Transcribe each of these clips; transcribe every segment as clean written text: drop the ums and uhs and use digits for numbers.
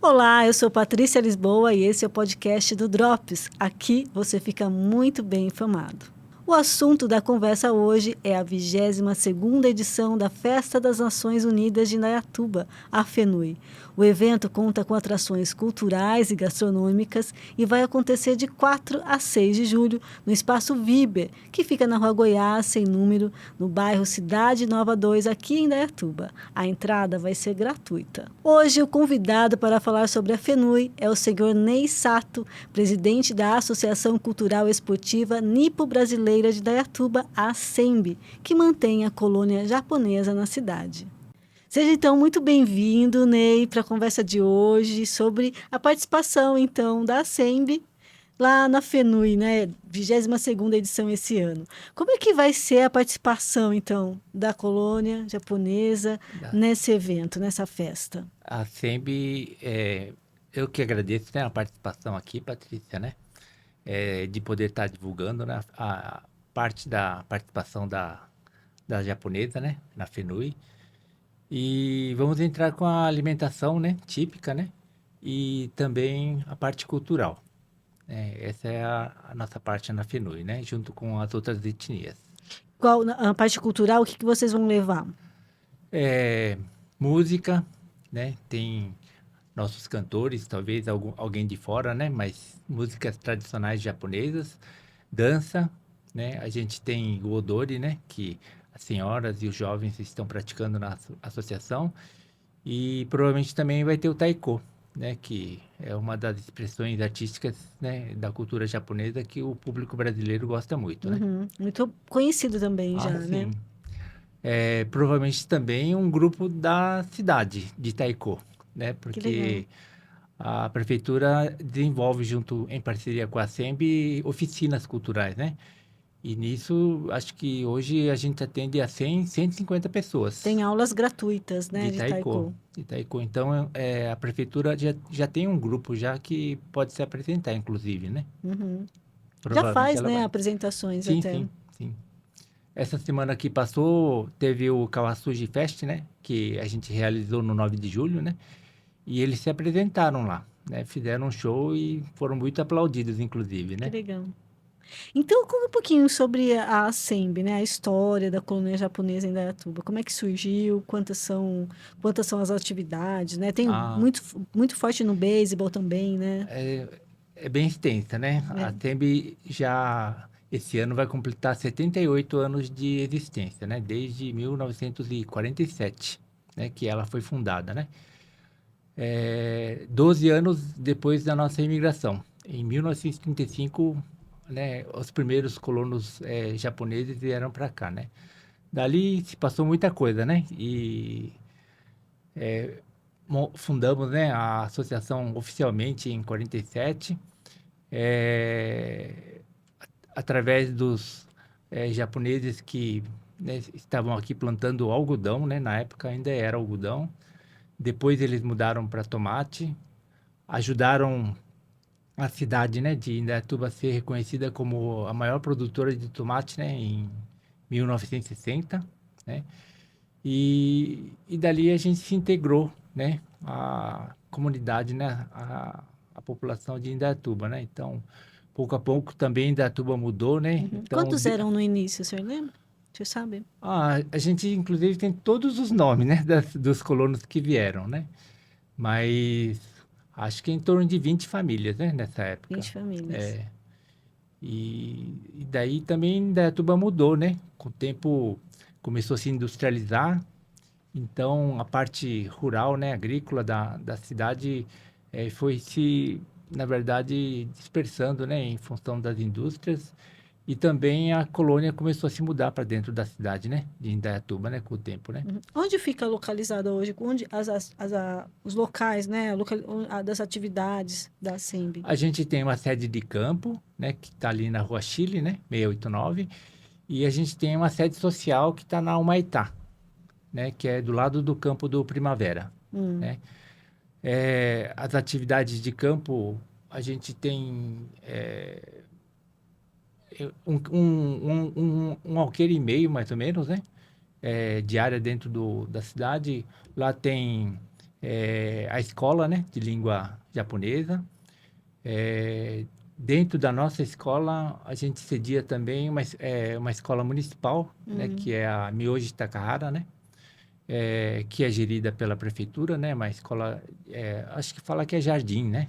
Olá, eu sou Patrícia Lisboa e esse é o podcast do Drops. Aqui você fica muito bem informado. O assunto da conversa hoje é a 22ª edição da Festa das Nações Unidas de Indaiatuba, a FENUI. O evento conta com atrações culturais e gastronômicas e vai acontecer de 4 a 6 de julho no Espaço Viber, que fica na Rua Goiás, sem número, no bairro Cidade Nova 2, aqui em Indaiatuba. A entrada vai ser gratuita. Hoje, o convidado para falar sobre a FENUI é o senhor Ney Sato, presidente da Associação Cultural Esportiva Nipo-Brasileira de Indaiatuba, a ASEMB, que mantém a colônia japonesa na cidade. Seja então muito bem-vindo, Ney, para a conversa de hoje sobre a participação então da ASEMB lá na FENUI, né? 22ª edição esse ano. Como é que vai ser a participação então da colônia japonesa nesse evento, nessa festa? A SEMB, eu que agradeço, né, a participação aqui, Patrícia, né, de poder estar divulgando, né, a parte da participação da japonesa, né, na FENUI. E vamos entrar com a alimentação, né, típica, né, e também a parte cultural. Essa é a nossa parte na FENUI, né, junto com as outras etnias. Qual a parte cultural, o que vocês vão levar? Música, né, tem nossos cantores, talvez alguém de fora, né? Mas músicas tradicionais japonesas, dança, né? A gente tem o odori, né? Que as senhoras e os jovens estão praticando na associação. E provavelmente também vai ter o taiko, né? Que é uma das expressões artísticas, né? Da cultura japonesa que o público brasileiro gosta muito, né? Muito conhecido também já, né? Sim. Provavelmente também um grupo da cidade de taiko, né? Que legal. Porque a prefeitura desenvolve junto em parceria com a SEMB oficinas culturais, né? E nisso, acho que hoje a gente atende a 100, 150 pessoas Tem aulas gratuitas, né, de de taiko. taiko. De taiko. Então, a prefeitura já tem um grupo já que pode se apresentar, inclusive, né? Já Provavelmente faz, ela né, vai. apresentações Sim, até. sim, sim. Essa semana que passou, teve o Kawasuji Fest, né? Que a gente realizou no 9 de julho, né? E eles se apresentaram lá, né? Fizeram um show e foram muito aplaudidos, inclusive, Que né? legal. Então, conta um pouquinho sobre a ASEMB, né, a história da colônia japonesa em Indaiatuba. Como é que surgiu? Quantas são as atividades, né? Tem Ah, muito forte no beisebol também, né? é bem extensa, né? A É. SEMB já esse ano vai completar 78 anos de existência, né? Desde 1947, né? Que ela foi fundada, né? 12 anos depois da nossa imigração. Em 1935, né? Os primeiros colonos japoneses vieram para cá, né? Dali se passou muita coisa, né? E fundamos, né, a associação oficialmente em 47, é, através dos japoneses que, né, estavam aqui plantando algodão, né? Na época ainda era algodão. Depois eles mudaram para tomate, ajudaram a cidade, né, de Indaiatuba a ser reconhecida como a maior produtora de tomate, né, em 1960, né? E dali a gente se integrou, né? A comunidade, né? A população de Indaiatuba, né? Então, pouco a pouco também Indaiatuba mudou, né? Então, Quantos eram no início, o senhor lembra? O senhor sabe? a gente inclusive tem todos os nomes, né? Dos colonos que vieram, né? Mas acho que em torno de 20 famílias, né? Nessa 20 época. famílias. É, e daí também Indaiatuba mudou, né? Com o tempo começou a se industrializar. Então, a parte rural, né, agrícola da cidade foi se, na verdade, dispersando, né, em função das indústrias. E também a colônia começou a se mudar para dentro da cidade, né, de Indaiatuba, né, com o tempo, né. Onde fica localizada hoje? Onde os locais, né, das atividades da ASEMB? A gente tem uma sede de campo, né, que está ali na Rua Chile, né, 689. E a gente tem uma sede social que está na Humaitá, né, que é do lado do campo do Primavera, né. As atividades de campo, a gente tem um alqueire e meio, mais ou menos, né? De área dentro da cidade. Lá tem a escola, né, de língua japonesa. Dentro da nossa escola, a gente cedia também uma escola municipal, né, que é a Myoji Takahara, né, que é gerida pela prefeitura, né, uma escola, acho que fala que é jardim, né,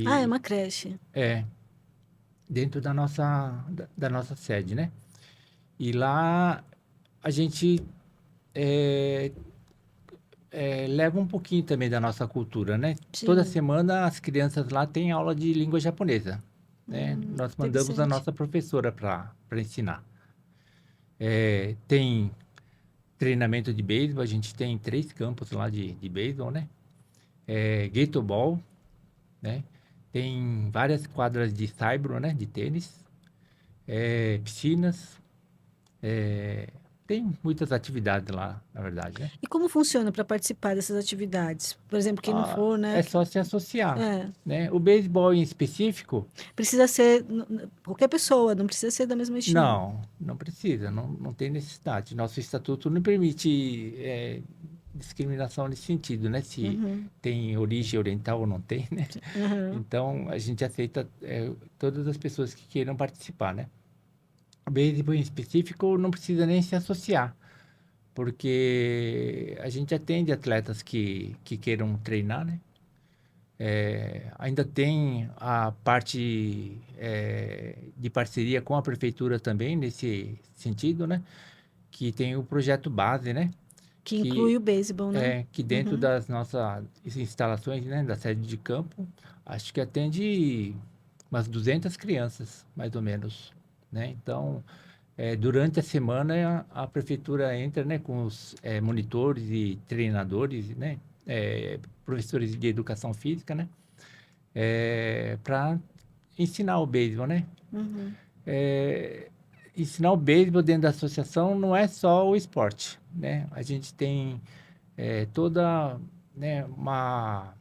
Ah, é e uma creche. dentro da nossa sede, né, e lá a gente é, leva um pouquinho também da nossa cultura, né? Toda Sim. semana as crianças lá têm aula de língua japonesa, né? Nós mandamos a Interessante. nossa professora para ensinar. Tem treinamento de beisebol, a gente tem 3 campos lá de beisebol, né? Gator né? Tem várias quadras de saibro, né? De tênis, piscinas, tem muitas atividades lá, na verdade, né? E como funciona para participar dessas atividades? Por exemplo, quem não for, né? É só se associar, É, né? O beisebol em específico, precisa ser qualquer pessoa, não precisa ser da mesma etnia. não precisa, não tem necessidade. Nosso estatuto não permite discriminação nesse sentido, né? Se Uhum, tem origem oriental ou não tem, né? uhum. Então, a gente aceita todas as pessoas que queiram participar, né? O beisebol em específico não precisa nem se associar, porque a gente atende atletas que queiram treinar, né? Ainda tem a parte de parceria com a prefeitura também, nesse sentido, né? Que tem o projeto base, né? Que inclui Que o beisebol, né? que dentro Uhum. das nossas instalações, né? Da sede de campo, acho que atende umas 200 crianças, mais ou menos, né? Então, durante a semana, a prefeitura entra, né? Com os monitores e treinadores, né? Professores de educação física, né? Para ensinar o beisebol, né? Uhum. É, ensinar o beisebol dentro da associação não é só o esporte, né? A gente tem toda, né, uma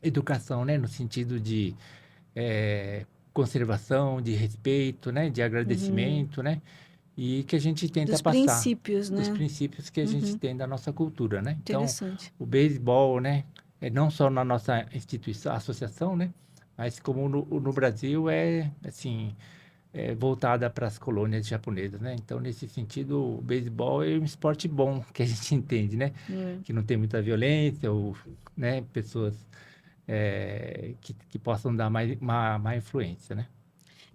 educação, né? No sentido de conservação, de respeito, né? De Uhum. agradecimento, né? E que a gente tenta Dos passar princípios, os né? princípios que a gente Uhum. tem da nossa cultura, né? Então, Interessante. o beisebol, né? Não só na nossa instituição, associação, né? Mas como no Brasil assim, voltada para as colônias japonesas, né? Então, nesse sentido, o beisebol é um esporte bom, que a gente entende, né? É. Que não tem muita violência, ou, né, pessoas que possam dar má influência, né?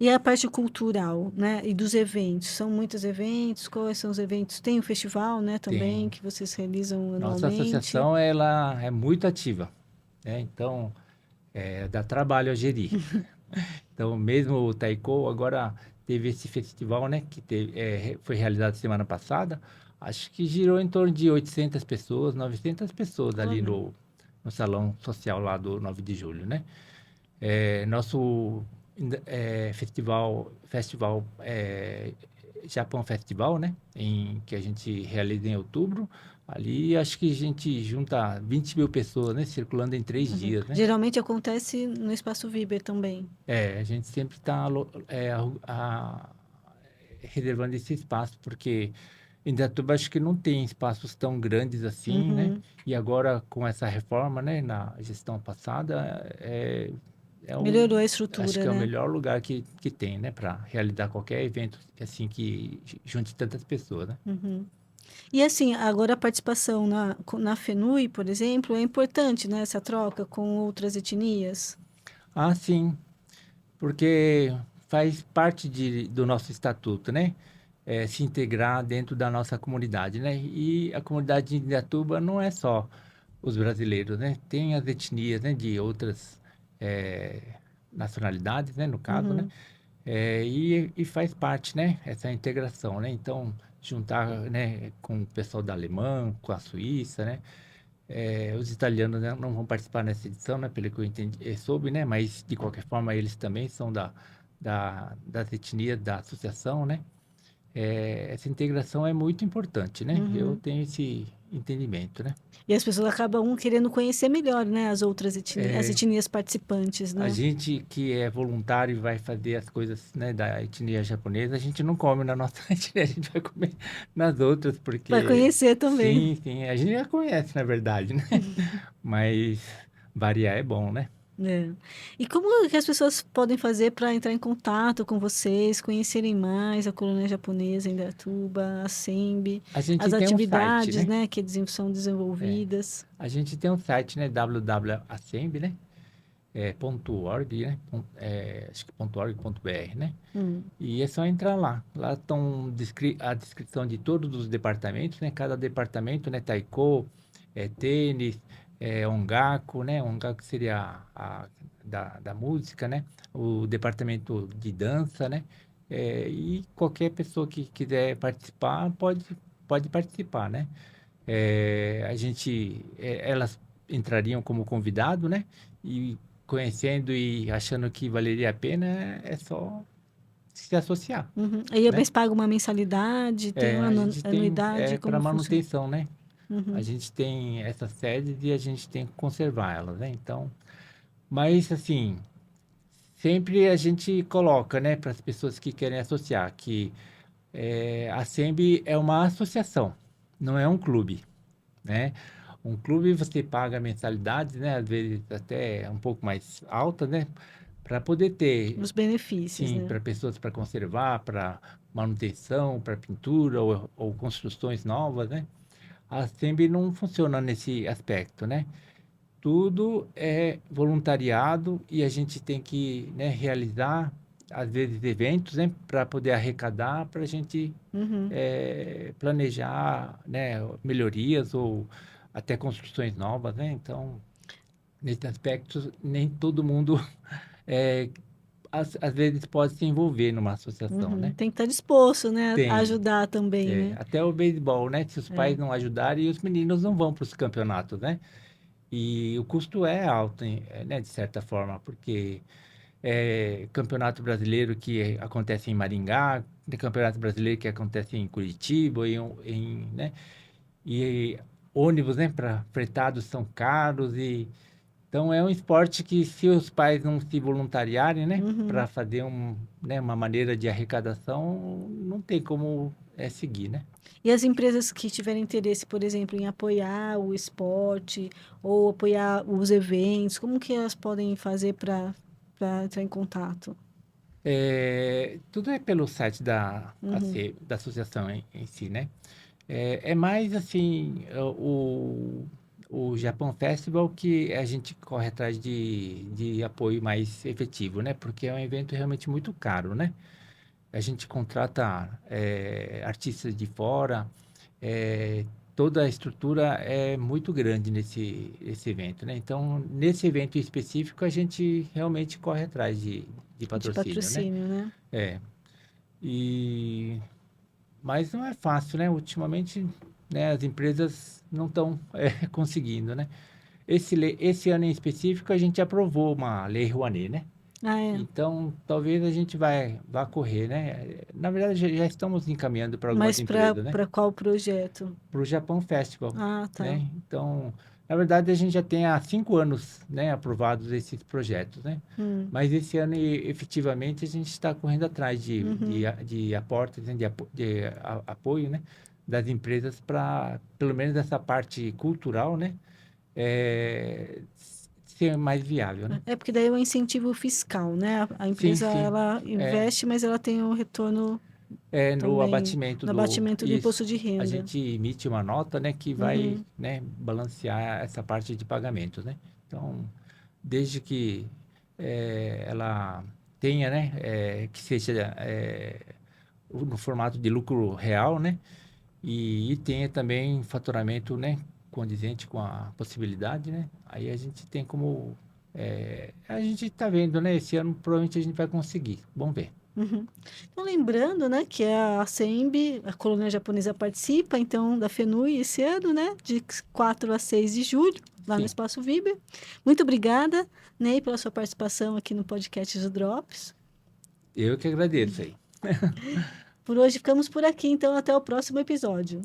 E a parte cultural, né? E dos eventos. São muitos eventos? Quais são os eventos? Tem o festival, né, também, Tem. que vocês realizam Nossa anualmente. associação, ela é muito ativa, né? Então, dá trabalho a gerir. Então, mesmo o Taiko, agora teve esse festival, né, que foi realizado semana passada. Acho que girou em torno de 800 pessoas, 900 pessoas ali Olha, no salão social lá do 9 de julho, né? Nosso festival Japão Festival, né? Que a gente realiza em outubro. Ali acho que a gente junta 20 mil pessoas, né? Circulando em 3 dias, né? geralmente acontece no Espaço Viber também. A gente sempre está reservando esse espaço, porque em Indaiatuba acho que não tem espaços tão grandes assim, né? Uhum. E agora com essa reforma, né, na gestão passada, Melhorou a acho estrutura, que é o né? melhor lugar que tem, né, para realizar qualquer evento assim que junte tantas pessoas, né? Uhum. E assim, agora a participação na FENUI, por exemplo, é importante, né? Essa troca com outras etnias. Ah, sim, porque faz parte do nosso estatuto, né? Se integrar dentro da nossa comunidade, né? E a comunidade de Indaiatuba não é só os brasileiros, né? Tem as etnias, né, de outras nacionalidades, né, no caso, né? Uhum. E faz parte, né, essa integração, né? Então, juntar, né, com o pessoal da Alemanha, com a Suíça, né? Os italianos, né, não vão participar nessa edição, né, pelo que eu entendi, soube, né? Mas, de qualquer forma, eles também são das etnias da associação, né? Essa integração é muito importante, né? Eu Uhum. tenho entendimento, né? E as pessoas acabam querendo conhecer melhor, né, as outras etnias, as etnias participantes, A né? gente que é voluntário e vai fazer as coisas, né, da etnia japonesa, a gente não come na nossa etnia, a gente vai comer nas outras, Para porque conhecer também. sim, a gente já conhece, na verdade, né? Mas variar é bom, né? É. E como que as pessoas podem fazer para entrar em contato com vocês, conhecerem mais a colônia japonesa em Indaiatuba, a SEMB, A as gente tem um site, atividades, né? né, que são É, desenvolvidas? a gente tem um site, né? www.acemb, né? .org, né? Acho que .org.br, né? Hum. E é só entrar lá. Lá estão a descrição de todos os departamentos, né? Cada departamento, né? Taiko, tênis, ongaku, né? Ongaku seria da música, né? O departamento de dança, né? E qualquer pessoa que quiser participar pode participar, né? Elas entrariam como convidado, né? E conhecendo e achando que valeria a pena, é só se associar, Uhum. Aí né? vocês pagam uma mensalidade, tem uma A gente tem anuidade, para como funciona? manutenção, né? A Uhum. gente tem essas sedes e a gente tem que conservar elas, né? Então, mas assim, sempre a gente coloca, né, para as pessoas que querem associar, que a SEMB é uma associação, não é um clube, né? Um clube você paga mensalidades, né? Às vezes até um pouco mais alta, né? Para poder ter, Os benefícios, sim, né? para pessoas para conservar, para manutenção, para pintura ou construções novas, né? A SEMB não funciona nesse aspecto, né? Tudo é voluntariado e a gente tem que, né, realizar, às vezes, eventos, né? Para poder arrecadar, para a gente Uhum. planejar, né, melhorias ou até construções novas, né? Então, nesse aspecto, nem todo mundo é, às vezes pode se envolver numa associação, Uhum. né? Tem que estar disposto, né, a Tem. ajudar também, né? Até o beisebol, né? Se os pais É. não ajudarem, os meninos não vão para os campeonatos, né? E o custo é alto, né? De certa forma, porque campeonato brasileiro que acontece em Maringá, tem campeonato brasileiro que acontece em Curitiba, né? E ônibus, né? Para fretados são caros e então é um esporte que se os pais não se voluntariarem, né, para Uhum. fazer né, uma maneira de arrecadação, não tem como seguir, né? E as empresas que tiverem interesse, por exemplo, em apoiar o esporte ou apoiar os eventos, como que elas podem fazer para entrar em contato? Tudo é pelo site Uhum. da associação em si, né? É mais assim, o Japão Festival que a gente corre atrás de apoio mais efetivo, né? Porque é um evento realmente muito caro, né? A gente contrata artistas de fora, é, toda a estrutura é muito grande esse evento, né? Então, nesse evento específico, a gente realmente corre atrás de De patrocínio, né? patrocínio, né? É, e... Mas não é fácil, né? Ultimamente, né, as empresas não estão conseguindo, né? Esse ano em específico, a gente aprovou uma lei Rouanet, né? Ah, é. Então, talvez a gente vá correr, né? Na verdade, já estamos encaminhando para algumas Mas para empresas, né? qual projeto? Para o Japão Festival, Ah, tá. né? Então, na verdade, a gente já tem há 5 anos, né, aprovados esses projetos, né? Hum. Mas esse ano, efetivamente, a gente está correndo atrás Uhum. de aportes, né, de apoio, né, das empresas para, pelo menos essa parte cultural, né, ser mais viável, né? É porque daí é um incentivo fiscal, né? A Sim, empresa sim. ela É, investe, mas ela tem um retorno no também abatimento no abatimento do imposto isso, de a renda. gente emite uma nota, né, que vai, Uhum. né, balancear essa parte de pagamentos, né? Então, desde que ela tenha, né, que seja no formato de lucro real, né, e tenha também faturamento, né, condizente com a possibilidade, né? Aí a gente tem como a gente está vendo, né? Esse ano provavelmente a gente vai conseguir. Vamos ver. Uhum. Então, lembrando, né, que a SEMB, a colônia japonesa, participa, então, da FENUI esse ano, né, de 4 a 6 de julho, lá no Sim. Espaço Viber. Muito obrigada, Ney, pela sua participação aqui no podcast do Drops. Eu que agradeço aí. Por hoje ficamos por aqui, então, até o próximo episódio.